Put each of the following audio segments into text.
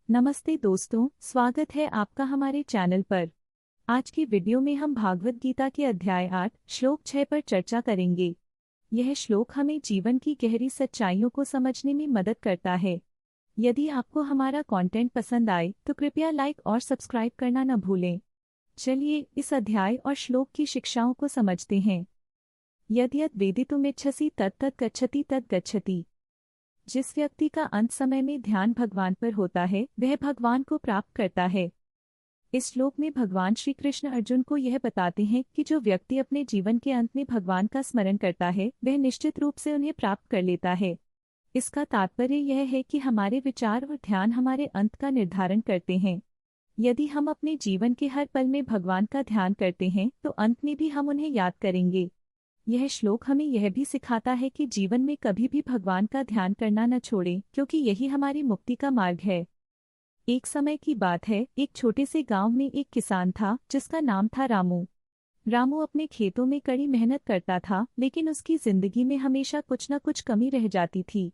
नमस्ते दोस्तों, स्वागत है आपका हमारे चैनल पर। आज की वीडियो में हम भागवत गीता के अध्याय 8 श्लोक 6 पर चर्चा करेंगे। यह श्लोक हमें जीवन की गहरी सच्चाइयों को समझने में मदद करता है। यदि आपको हमारा कंटेंट पसंद आए तो कृपया लाइक और सब्सक्राइब करना न भूलें। चलिए इस अध्याय और श्लोक की शिक्षाओं को समझते हैं। यद्यद् वेदितुमिच्छसि तत्तत् गच्छति तत् गच्छति। जिस व्यक्ति का अंत समय में ध्यान भगवान पर होता है वह भगवान को प्राप्त करता है। इस श्लोक में भगवान श्री कृष्ण अर्जुन को यह बताते हैं कि जो व्यक्ति अपने जीवन के अंत में भगवान का स्मरण करता है वह निश्चित रूप से उन्हें प्राप्त कर लेता है। इसका तात्पर्य यह है कि हमारे विचार और ध्यान हमारे अंत का निर्धारण करते हैं। यदि हम अपने जीवन के हर पल में भगवान का ध्यान करते हैं तो अंत में भी हम उन्हें याद करेंगे। यह श्लोक हमें यह भी सिखाता है कि जीवन में कभी भी भगवान का ध्यान करना न छोड़ें, क्योंकि यही हमारी मुक्ति का मार्ग है। एक समय की बात है, एक छोटे से गांव में एक किसान था जिसका नाम था रामू। रामू अपने खेतों में कड़ी मेहनत करता था, लेकिन उसकी जिंदगी में हमेशा कुछ न कुछ कमी रह जाती थी।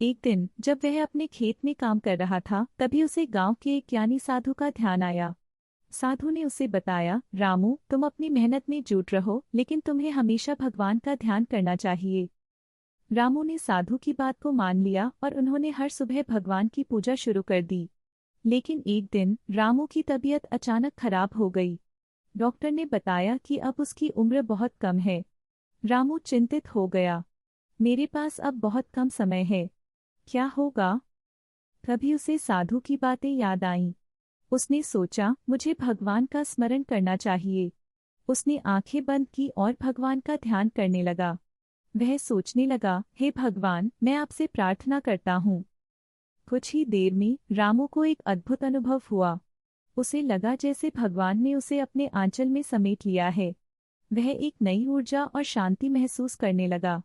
एक दिन जब वह अपने खेत में काम कर रहा था तभी उसे गांव के एक ज्ञानी साधु का ध्यान आया। साधु ने उसे बताया, रामू, तुम अपनी मेहनत में जुट रहो, लेकिन तुम्हें हमेशा भगवान का ध्यान करना चाहिए। रामू ने साधु की बात को मान लिया और उन्होंने हर सुबह भगवान की पूजा शुरू कर दी। लेकिन एक दिन रामू की तबीयत अचानक खराब हो गई। डॉक्टर ने बताया कि अब उसकी उम्र बहुत कम है। रामू चिंतित हो गया। मेरे पास अब बहुत कम समय है, क्या होगा? तभी उसे साधु की बातें याद आईं। उसने सोचा, मुझे भगवान का स्मरण करना चाहिए। उसने आंखें बंद की और भगवान का ध्यान करने लगा। वह सोचने लगा, हे भगवान, मैं आपसे प्रार्थना करता हूँ। कुछ ही देर में रामू को एक अद्भुत अनुभव हुआ। उसे लगा जैसे भगवान ने उसे अपने आंचल में समेट लिया है। वह एक नई ऊर्जा और शांति महसूस करने लगा।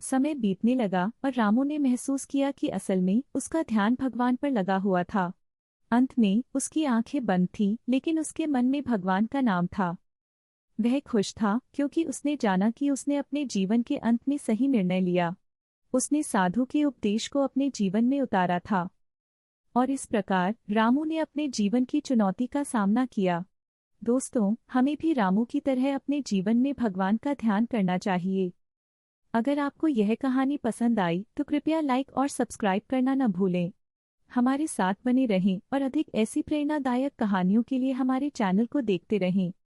समय बीतने लगा और रामू ने महसूस किया कि असल में उसका ध्यान भगवान पर लगा हुआ था। अंत में उसकी आंखें बंद थीं, लेकिन उसके मन में भगवान का नाम था। वह खुश था क्योंकि उसने जाना कि उसने अपने जीवन के अंत में सही निर्णय लिया। उसने साधु के उपदेश को अपने जीवन में उतारा था और इस प्रकार रामू ने अपने जीवन की चुनौती का सामना किया। दोस्तों, हमें भी रामू की तरह अपने जीवन में भगवान का ध्यान करना चाहिए। अगर आपको यह कहानी पसंद आई तो कृपया लाइक और सब्सक्राइब करना न भूलें। हमारे साथ बने रहें और अधिक ऐसी प्रेरणादायक कहानियों के लिए हमारे चैनल को देखते रहें।